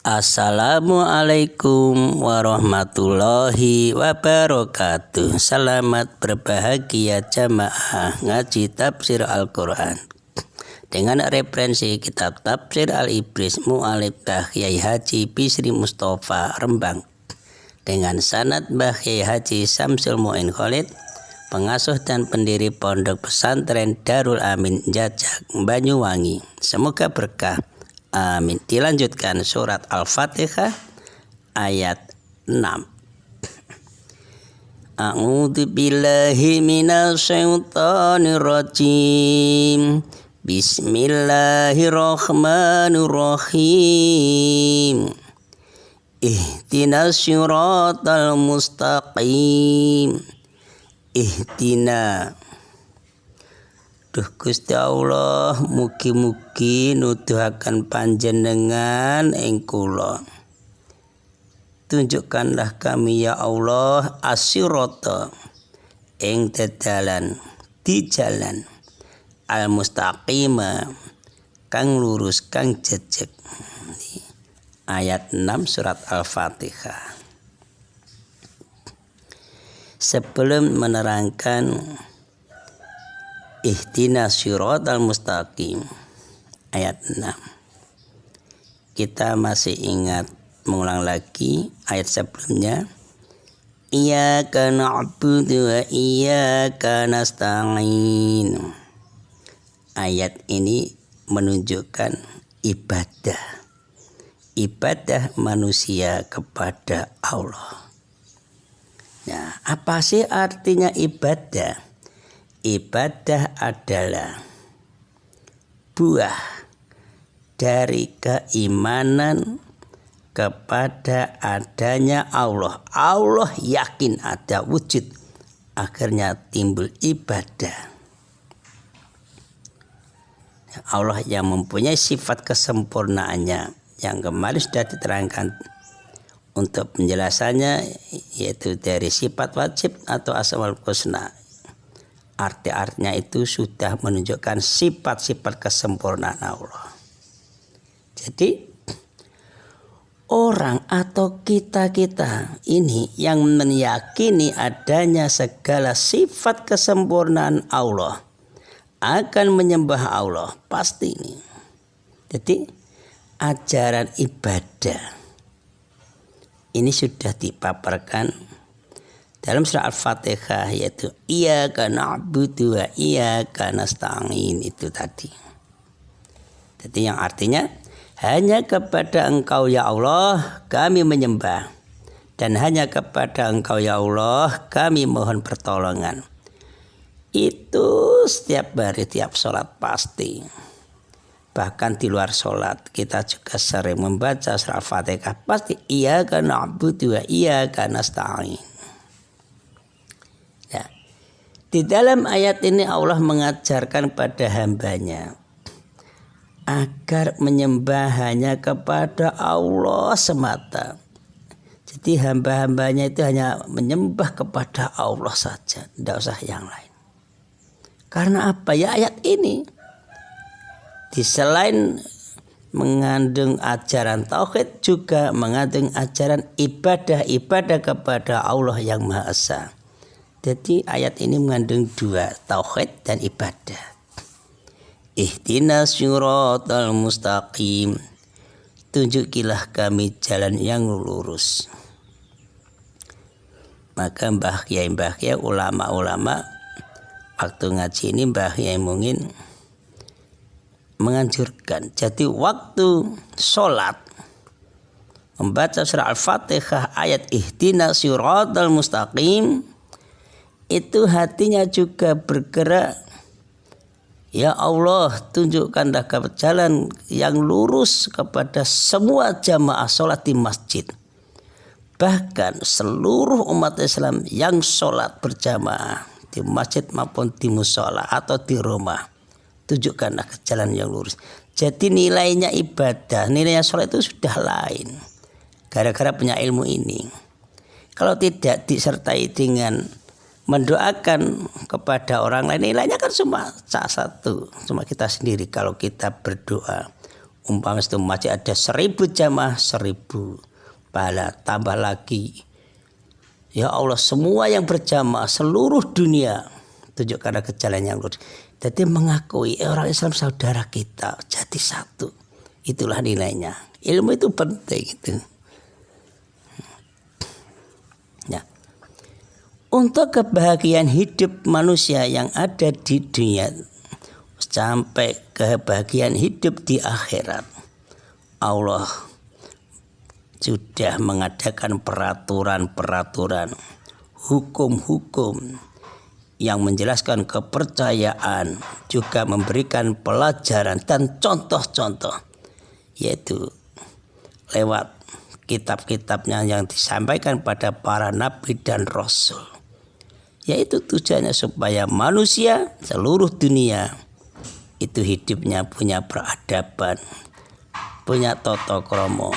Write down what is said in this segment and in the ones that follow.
Assalamualaikum warahmatullahi wabarakatuh. Selamat berbahagia jamaah ngaji tafsir Al-Quran dengan referensi kitab tafsir Al-Ibris mu'alif Mbah Kyai Haji Bisri Mustafa Rembang dengan sanad Mbah Kyai Haji Samsul Mu'in Khalid, pengasuh dan pendiri Pondok Pesantren Darul Amin Jajak Banyuwangi. Semoga berkah. Amin. Dilanjutkan surat Al-Fatihah ayat 6. A'udzu billahi minasyaitonir rajim. Bismillahirrahmanirrahim. Ihdinas siratal mustaqim. Ihdina. Duh Gusti Allah, mugi-mugi nuduhaken panjenengan ing kula. Tunjukkanlah kami ya Allah as-sirata ing dalan di jalan al-mustaqima kang lurus kang jejeg. Ayat 6 surat Al-Fatihah. Sebelum menerangkan Ihdinas siratal mustaqim ayat 6, kita masih ingat, mengulang lagi ayat sebelumnya. Iyyaka na'budu wa iyyaka nasta'in. Ayat ini menunjukkan ibadah manusia kepada Allah. Nah, apa sih artinya ibadah? Ibadah adalah buah dari keimanan kepada adanya Allah. Allah yakin ada wujud, akhirnya timbul ibadah. Allah yang mempunyai sifat kesempurnaannya yang kemarin sudah diterangkan untuk penjelasannya, yaitu dari sifat wajib atau asmaul husna. Arti-artinya itu sudah menunjukkan sifat-sifat kesempurnaan Allah. Jadi orang atau kita ini yang meyakini adanya segala sifat kesempurnaan Allah akan menyembah Allah pasti ini. Jadi ajaran ibadah ini sudah dipaparkan dalam surah Al-Fatihah, yaitu iyyaka na'budu wa iyyaka nasta'in itu tadi. Jadi yang artinya hanya kepada Engkau ya Allah kami menyembah, dan hanya kepada Engkau ya Allah kami mohon pertolongan. Itu setiap hari, tiap sholat pasti. Bahkan di luar sholat kita juga sering membaca surah Al-Fatihah, pasti iyyaka na'budu wa iyyaka nasta'in. Di dalam ayat ini Allah mengajarkan pada hambanya agar menyembah hanya kepada Allah semata. Jadi hamba-hambanya itu hanya menyembah kepada Allah saja, tidak usah yang lain. Karena apa ya, ayat ini di selain mengandung ajaran tauhid juga mengandung ajaran ibadah kepada Allah yang Maha Esa. Jadi ayat ini mengandung dua, tauhid dan ibadah. Ihdinas siratal mustaqim. Tunjukilah kami jalan yang lurus. Maka Mbah Kyai ulama-ulama waktu ngaji ini Mbah Kyai mungkin menganjurkan. Jadi waktu sholat membaca surah Al-Fatihah ayat ihdinas siratal mustaqim, itu hatinya juga bergerak. Ya Allah, tunjukkanlah jalan yang lurus kepada semua jamaah sholat di masjid. Bahkan seluruh umat Islam yang sholat berjamaah di masjid maupun di musola atau di rumah. Tunjukkanlah jalan yang lurus. Jadi nilainya ibadah, nilainya sholat itu sudah lain. Gara-gara punya ilmu ini. Kalau tidak disertai dengan mendoakan kepada orang lain, nilainya kan cuma satu, cuma kita sendiri. Kalau kita berdoa Umpama satu masjid ada 1000 jamaah, 1000 pahala, tambah lagi. Ya Allah, semua yang berjamaah seluruh dunia tunjukkanlah ke jalan yang lurus. Jadi mengakui orang Islam saudara kita, jadi satu. Itulah nilainya. Ilmu itu penting itu. Ya. Untuk kebahagiaan hidup manusia yang ada di dunia sampai kebahagiaan hidup di akhirat, Allah sudah mengadakan peraturan-peraturan, hukum-hukum yang menjelaskan kepercayaan, juga memberikan pelajaran dan contoh-contoh, yaitu lewat kitab-kitabnya yang disampaikan pada para nabi dan rasul, yaitu tujuannya supaya manusia seluruh dunia itu hidupnya punya peradaban, punya tata krama,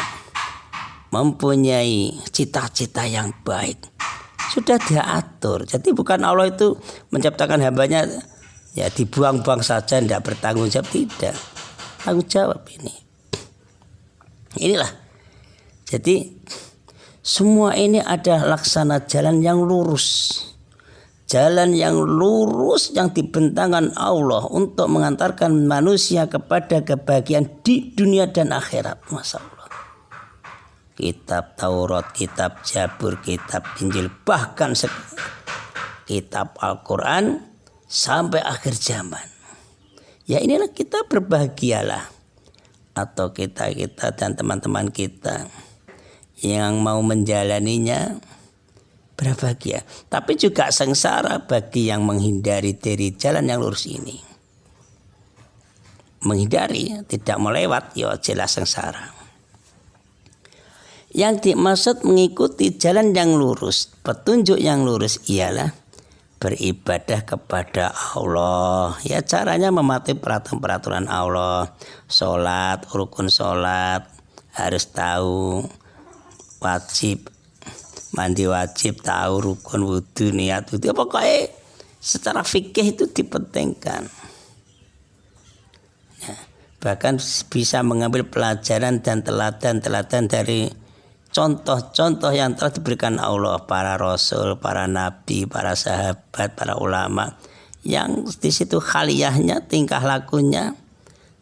mempunyai cita-cita yang baik. Sudah diatur. Jadi bukan Allah itu menciptakan hambanya ya dibuang-buang saja, tidak bertanggung jawab, tidak. Tanggung jawab ini. Inilah. Jadi semua ini ada laksana jalan yang lurus. Jalan yang lurus yang dibentangkan Allah untuk mengantarkan manusia kepada kebahagiaan di dunia dan akhirat. Masya Allah. Kitab Taurat, kitab Zabur, kitab Injil, bahkan kitab Al-Quran sampai akhir zaman. Ya inilah kita berbahagialah. Atau kita dan teman-teman kita yang mau menjalaninya berbahagia. Tapi juga sengsara bagi yang menghindari dari jalan yang lurus ini. Menghindari, tidak melewat, ya jelas sengsara. Yang dimaksud mengikuti jalan yang lurus, petunjuk yang lurus ialah beribadah kepada Allah. Ya caranya mematuhi peraturan-peraturan Allah. Sholat, rukun sholat, harus tahu. Wajib, mandi wajib, tahu rukun wudhu, niat wudhu. Pokoknya secara fikih itu dipentingkan. Ya, bahkan bisa mengambil pelajaran dan teladan dari contoh-contoh yang telah diberikan Allah, para rasul, para nabi, para sahabat, para ulama, yang di situ khaliyahnya, tingkah lakunya,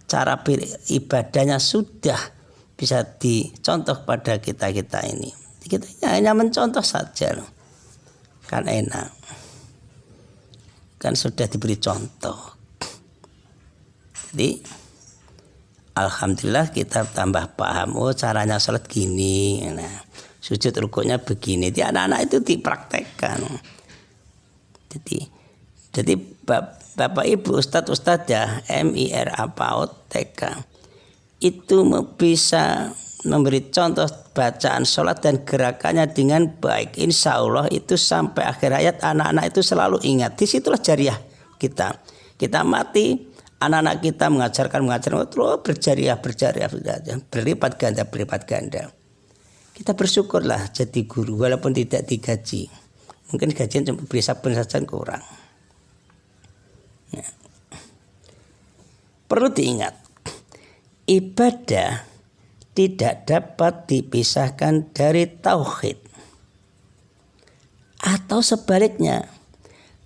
cara beribadahnya sudah bisa dicontoh pada kita ini. Kita hanya mencontoh saja loh. Kan enak. Kan sudah diberi contoh. Jadi alhamdulillah kita tambah paham, oh caranya sholat gini, nah, sujud rukuknya begini. Di anak-anak itu dipraktekkan. Jadi Bapak Ibu Ustadz ya MIRA PAUD TK itu bisa memberi contoh bacaan sholat dan gerakannya dengan baik. Insya Allah itu sampai akhir hayat anak-anak itu selalu ingat. Disitulah jariah kita. Kita mati, anak-anak kita mengajarkan terus berjariah berlipat ganda. Kita bersyukurlah jadi guru walaupun tidak digaji. Mungkin gajian cuma bisa saja kurang. Ya. Perlu diingat, ibadah tidak dapat dipisahkan dari tauhid. Atau sebaliknya,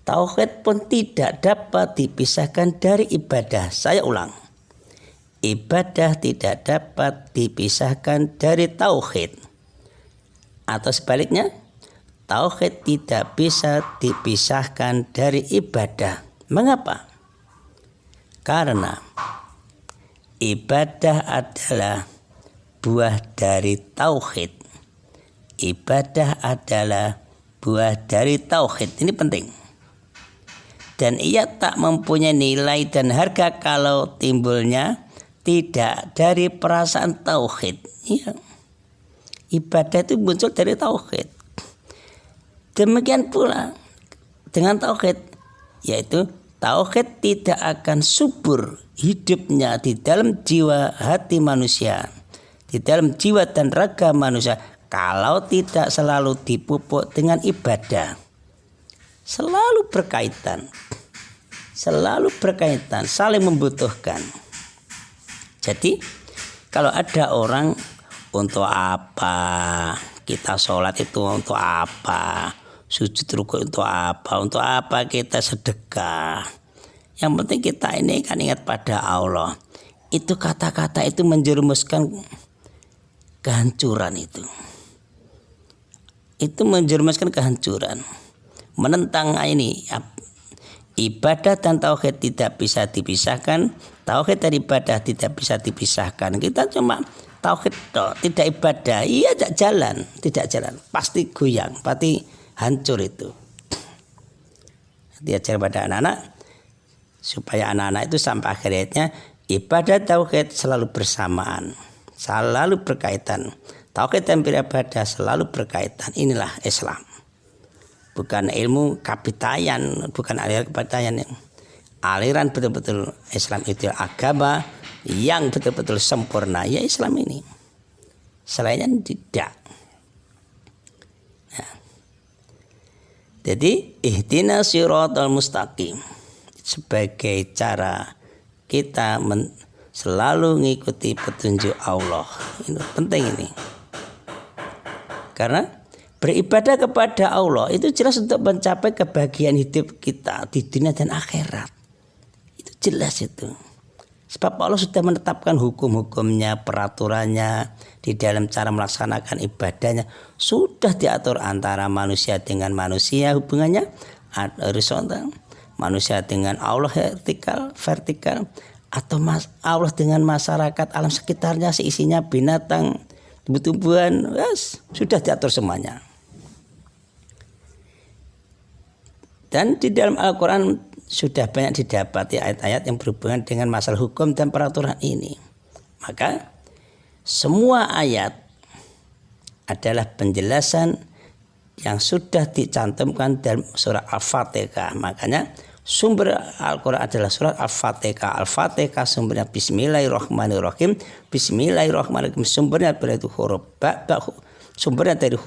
tauhid pun tidak dapat dipisahkan dari ibadah. Saya ulang. Ibadah tidak dapat dipisahkan dari tauhid. Atau sebaliknya, tauhid tidak bisa dipisahkan dari ibadah. Mengapa? Karena ibadah adalah buah dari tauhid. Ibadah adalah buah dari tauhid. Ini penting. Dan ia tak mempunyai nilai dan harga kalau timbulnya tidak dari perasaan tauhid. Ya. Ibadah itu muncul dari tauhid. Demikian pula dengan tauhid, yaitu tauhid tidak akan subur hidupnya di dalam jiwa hati manusia, di dalam jiwa dan raga manusia, kalau tidak selalu dipupuk dengan ibadah. Selalu berkaitan, saling membutuhkan. Jadi Kalau ada orang, untuk apa kita sholat itu, untuk apa sujud rukuk, untuk apa kita sedekah, yang penting kita ini kan ingat pada Allah. Itu kata-kata itu menjerumuskan kehancuran, itu menjerumuskan kehancuran, menentang ini. Ibadah dan tauhid tidak bisa dipisahkan, tauhid dan ibadah tidak bisa dipisahkan. Kita cuma tauhid tidak ibadah, iya tidak jalan, pasti goyang, pasti hancur itu. Diajar pada anak-anak supaya anak-anak itu sampai akhirnya ibadah tauhid selalu bersamaan, selalu berkaitan. Tauhid dan ibadah selalu berkaitan. Inilah Islam. Bukan ilmu kapitayan, bukan aliran kapitayan. Aliran betul-betul Islam itu agama yang betul-betul sempurna, ya Islam ini. Selainnya tidak. Nah, jadi ihdinas siratal mustaqim sebagai cara kita selalu mengikuti petunjuk Allah. Ini penting ini. Karena beribadah kepada Allah itu jelas untuk mencapai kebahagiaan hidup kita di dunia dan akhirat. Itu jelas itu. Sebab Allah sudah menetapkan hukum-hukumnya, peraturannya di dalam cara melaksanakan ibadahnya. Sudah diatur antara manusia dengan manusia hubungannya horizontal, manusia dengan Allah vertikal, atau Allah dengan masyarakat alam sekitarnya, seisinya binatang, tumbuh-tumbuhan, sudah diatur semuanya. Dan di dalam Al-Quran sudah banyak didapati ayat-ayat yang berhubungan dengan masalah hukum dan peraturan ini. Maka semua ayat adalah penjelasan yang sudah dicantumkan dalam surah Al-Fatihah. Makanya sumber Al-Quran adalah surat Al-Fatihah. Al-Fatihah sumbernya Bismillahirrahmanirrahim. Bismillahirrahmanirrahim sumbernya dari huruf ba, sumbernya dari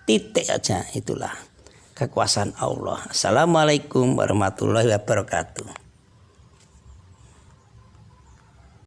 titik aja. Itulah kekuasaan Allah. Assalamualaikum warahmatullahi wabarakatuh.